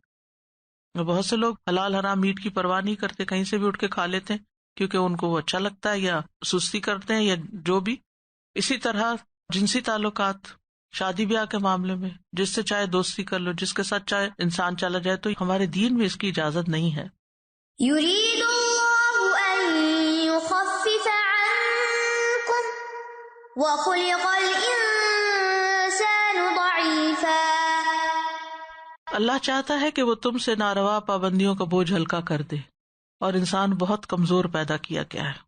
بہت سے لوگ حلال حرام میٹ کی پرواہ نہیں کرتے، کہیں سے بھی اٹھ کے کھا لیتے ہیں کیونکہ ان کو وہ اچھا لگتا ہے، یا سستی کرتے ہیں یا جو بھی۔ اسی طرح جنسی تعلقات، شادی بیاہ کے معاملے میں جس سے چاہے دوستی کر لو، جس کے ساتھ چاہے انسان چلا جائے، تو ہمارے دین میں اس کی اجازت نہیں ہے۔ يريد الله أن يخفف عنكم وخلق الإنسان ضعيفا۔ اللہ چاہتا ہے کہ وہ تم سے ناروا پابندیوں کا بوجھ ہلکا کر دے، اور انسان بہت کمزور پیدا کیا گیا ہے۔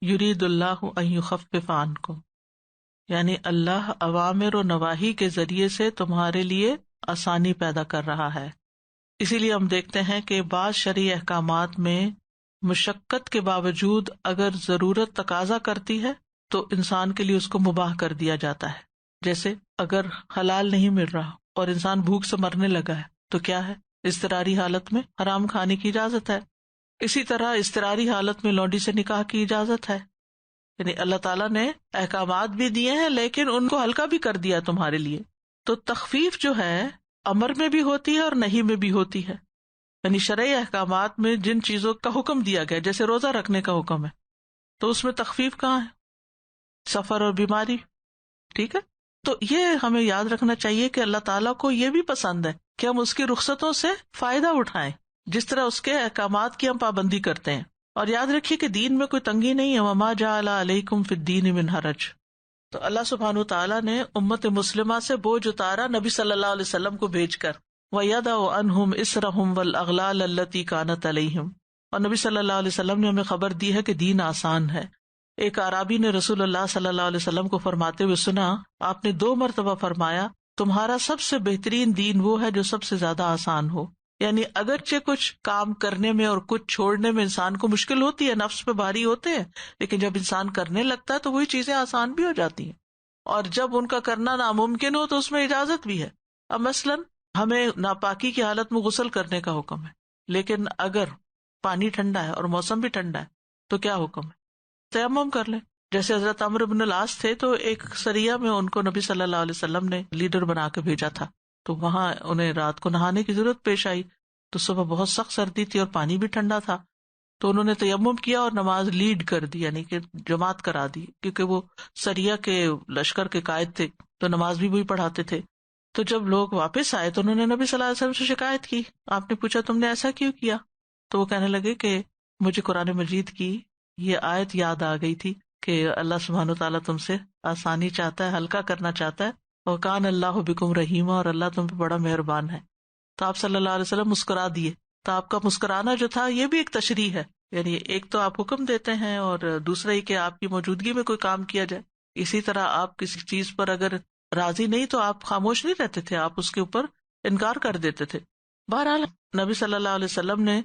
یرید اللہ ان یخفف عنکم، یعنی اللہ اوامر و نواہی کے ذریعے سے تمہارے لیے آسانی پیدا کر رہا ہے۔ اسی لیے ہم دیکھتے ہیں کہ بعض شرعی احکامات میں مشقت کے باوجود اگر ضرورت تقاضا کرتی ہے تو انسان کے لیے اس کو مباح کر دیا جاتا ہے۔ جیسے اگر حلال نہیں مل رہا اور انسان بھوک سے مرنے لگا ہے تو کیا ہے، اضطراری حالت میں حرام کھانے کی اجازت ہے۔ اسی طرح اضطراری حالت میں لونڈی سے نکاح کی اجازت ہے۔ یعنی اللہ تعالیٰ نے احکامات بھی دیے ہیں لیکن ان کو ہلکا بھی کر دیا تمہارے لیے۔ تو تخفیف جو ہے امر میں بھی ہوتی ہے اور نہیں میں بھی ہوتی ہے، یعنی شرعی احکامات میں جن چیزوں کا حکم دیا گیا، جیسے روزہ رکھنے کا حکم ہے، تو اس میں تخفیف کہاں ہے؟ سفر اور بیماری، ٹھیک ہے۔ تو یہ ہمیں یاد رکھنا چاہیے کہ اللہ تعالیٰ کو یہ بھی پسند ہے کہ ہم اس کی رخصتوں سے فائدہ اٹھائیں، جس طرح اس کے احکامات کی ہم پابندی کرتے ہیں۔ اور یاد رکھیے کہ دین میں کوئی تنگی نہیں ہے، وما جعل علیکم فی الدین من حرج۔ تو اللہ سبحانہ تعالیٰ نے امت مسلمہ سے بوجھ اتارا نبی صلی اللہ علیہ وسلم کو بھیج کر، وَيَضَعُ عَنْهُمْ إِصْرَهُمْ وَالْأَغْلَالَ الَّتِي كَانَتْ عَلَيْهِمْ، اور نبی صلی اللہ علیہ وسلم نے ہمیں خبر دی ہے کہ دین آسان ہے۔ ایک اعرابی نے رسول اللہ صلی اللہ علیہ وسلم کو فرماتے ہوئے سنا، آپ نے 2 مرتبہ فرمایا تمہارا سب سے بہترین دین وہ ہے جو سب سے زیادہ آسان ہو۔ یعنی اگرچہ کچھ کام کرنے میں اور کچھ چھوڑنے میں انسان کو مشکل ہوتی ہے، نفس پہ بھاری ہوتے ہیں، لیکن جب انسان کرنے لگتا ہے تو وہی چیزیں آسان بھی ہو جاتی ہیں، اور جب ان کا کرنا ناممکن ہو تو اس میں اجازت بھی ہے۔ اب مثلاً ہمیں ناپاکی کی حالت میں غسل کرنے کا حکم ہے، لیکن اگر پانی ٹھنڈا ہے اور موسم بھی ٹھنڈا ہے تو کیا حکم ہے؟ تیمم کر لیں۔ جیسے حضرت عمرو بن العاص تھے تو ایک سریہ میں ان کو نبی صلی اللہ علیہ وسلم نے لیڈر بنا کے بھیجا تھا، تو وہاں انہیں رات کو نہانے کی ضرورت پیش آئی، تو صبح بہت سخت سردی تھی اور پانی بھی ٹھنڈا تھا، تو انہوں نے تیمم کیا اور نماز لیڈ کر دی، یعنی کہ جماعت کرا دی، کیونکہ وہ سریہ کے لشکر کے قائد تھے تو نماز بھی وہی پڑھاتے تھے۔ تو جب لوگ واپس آئے تو انہوں نے نبی صلی اللہ علیہ وسلم سے شکایت کی۔ آپ نے پوچھا تم نے ایسا کیوں کیا؟ تو وہ کہنے لگے کہ مجھے قرآن مجید کی یہ آیت یاد آ گئی تھی کہ اللہ سبحانہ تعالیٰ تم سے آسانی چاہتا ہے، ہلکا کرنا چاہتا ہے، اور کان اللہ بکم رحیمہ، اور اللہ تم پہ بڑا مہربان ہے۔ تو آپ صلی اللہ علیہ وسلم مسکرا دیے۔ تو آپ کا مسکرانا جو تھا یہ بھی ایک تشریح ہے، یعنی ایک تو آپ حکم دیتے ہیں اور دوسرا یہ کہ آپ کی موجودگی میں کوئی کام کیا جائے۔ اسی طرح آپ کسی چیز پر اگر راضی نہیں تو آپ خاموش نہیں رہتے تھے، آپ اس کے اوپر انکار کر دیتے تھے۔ بہرحال نبی صلی اللہ علیہ وسلم نے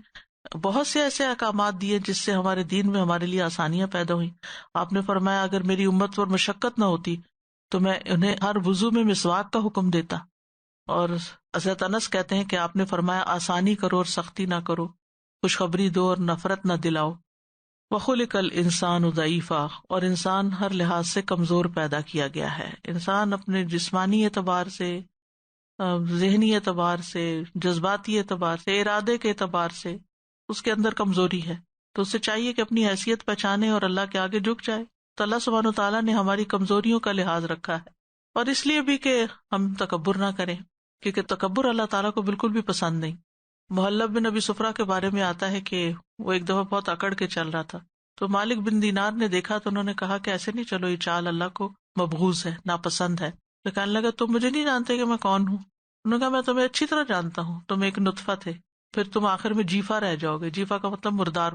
بہت سے ایسے احکامات دیے جس سے ہمارے دین میں ہمارے لیے آسانیاں پیدا ہوئیں۔ آپ نے فرمایا اگر میری امت پر مشقت نہ ہوتی تو میں انہیں ہر وضو میں مسواک کا حکم دیتا، اور حضرت انس کہتے ہیں کہ آپ نے فرمایا آسانی کرو اور سختی نہ کرو، خوشخبری دو اور نفرت نہ دلاؤ۔ وَخُلِقَ الْإِنسَانُ ضَعِيفًا، اور انسان ہر لحاظ سے کمزور پیدا کیا گیا ہے۔ انسان اپنے جسمانی اعتبار سے، ذہنی اعتبار سے، جذباتی اعتبار سے، ارادے کے اعتبار سے اس کے اندر کمزوری ہے، تو اسے چاہیے کہ اپنی حیثیت پہچانے اور اللہ کے آگے جھک جائے۔ تو اللہ سبحانہ وتعالیٰ نے ہماری کمزوریوں کا لحاظ رکھا ہے، اور اس لیے بھی کہ ہم تکبر نہ کریں، کیونکہ تکبر اللہ تعالیٰ کو بالکل بھی پسند نہیں۔ محلب بن ابی صفرہ کے بارے میں آتا ہے کہ وہ ایک دفعہ بہت اکڑ کے چل رہا تھا، تو مالک بن دینار نے دیکھا تو انہوں نے کہا کہ ایسے نہیں چلو، یہ چال اللہ کو مبغوض ہے، ناپسند ہے۔ تو کہنے لگا تم مجھے نہیں جانتے کہ میں کون ہوں؟ انہوں نے کہا میں تمہیں اچھی طرح جانتا ہوں، تم ایک نطفہ تھے، پھر تم آخر میں جیفا رہ جاؤ گے، جیفا کا مطلب مردار،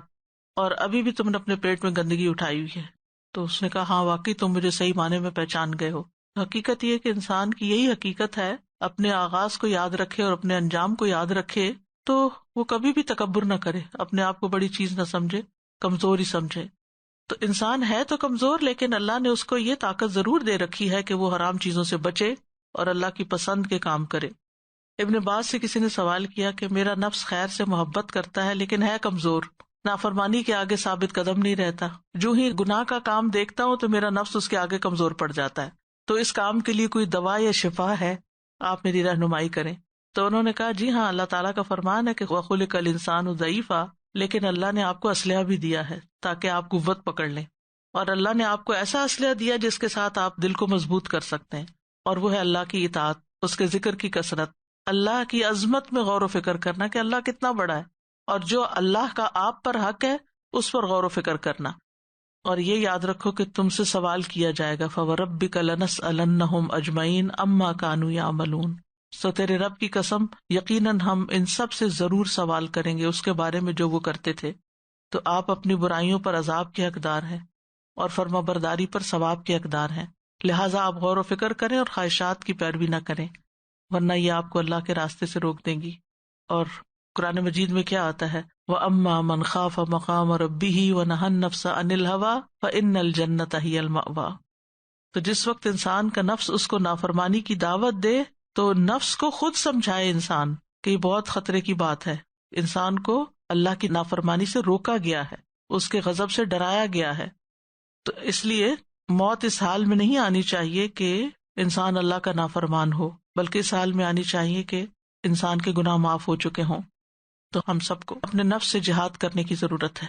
اور ابھی بھی تم نے اپنے پیٹ میں گندگی اٹھائی ہوئی ہے۔ تو اس نے کہا ہاں واقعی تم مجھے صحیح معنی میں پہچان گئے ہو۔ حقیقت یہ کہ انسان کی یہی حقیقت ہے، اپنے آغاز کو یاد رکھے اور اپنے انجام کو یاد رکھے تو وہ کبھی بھی تکبر نہ کرے، اپنے آپ کو بڑی چیز نہ سمجھے، کمزور ہی سمجھے۔ تو انسان ہے تو کمزور، لیکن اللہ نے اس کو یہ طاقت ضرور دے رکھی ہے کہ وہ حرام چیزوں سے بچے اور اللہ کی پسند کے کام کرے۔ ابن عباس سے کسی نے سوال کیا کہ میرا نفس خیر سے محبت کرتا ہے لیکن ہے کمزور، نافرمانی کے آگے ثابت قدم نہیں رہتا، جو ہی گناہ کا کام دیکھتا ہوں تو میرا نفس اس کے آگے کمزور پڑ جاتا ہے، تو اس کام کے لیے کوئی دوا یا شفا ہے؟ آپ میری رہنمائی کریں۔ تو انہوں نے کہا جی ہاں، اللہ تعالیٰ کا فرمان ہے کہ وَخُلِقَ الْإِنسَانُ ضَعِيفًا، لیکن اللہ نے آپ کو اسلحہ بھی دیا ہے تاکہ آپ قوت پکڑ لیں، اور اللہ نے آپ کو ایسا اسلحہ دیا جس کے ساتھ آپ دل کو مضبوط کر سکتے ہیں، اور وہ ہے اللہ کی اطاعت، اس کے ذکر کی کثرت، اللہ کی عظمت میں غور و فکر کرنا کہ اللہ کتنا بڑا ہے، اور جو اللہ کا آپ پر حق ہے اس پر غور و فکر کرنا۔ اور یہ یاد رکھو کہ تم سے سوال کیا جائے گا، فَوَرَبِّكَ لَنَسْأَلَنَّهُمْ أَجْمَعِينَ عَمَّا كَانُوا يَعْمَلُونَ، سو تیرے رب کی قسم یقیناً ہم ان سب سے ضرور سوال کریں گے اس کے بارے میں جو وہ کرتے تھے۔ تو آپ اپنی برائیوں پر عذاب کے حقدار ہیں اور فرما برداری پر ثواب کے حقدار ہیں، لہٰذا آپ غور و فکر کریں اور خواہشات کی پیروی نہ کریں، ورنہ یہ آپ کو اللہ کے راستے سے روک دیں گی۔ اور قرآن مجید میں کیا آتا ہے، وَأَمَّا مَنْ خَافَ مَقَامَ رَبِّهِ وَنَهَى النَّفْسَ عَنِ الْهَوَىٰ فَإِنَّ الْجَنَّةَ هِيَ الْمَأْوَىٰ۔ تو جس وقت انسان کا نفس اس کو نافرمانی کی دعوت دے تو نفس کو خود سمجھائے انسان کہ یہ بہت خطرے کی بات ہے، انسان کو اللہ کی نافرمانی سے روکا گیا ہے، اس کے غضب سے ڈرایا گیا ہے۔ تو اس لیے موت اس حال میں نہیں آنی چاہیے کہ انسان اللہ کا نافرمان ہو، بلکہ اس حال میں آنی چاہیے کہ انسان کے گناہ معاف ہو چکے ہوں۔ تو ہم سب کو اپنے نفس سے جہاد کرنے کی ضرورت ہے۔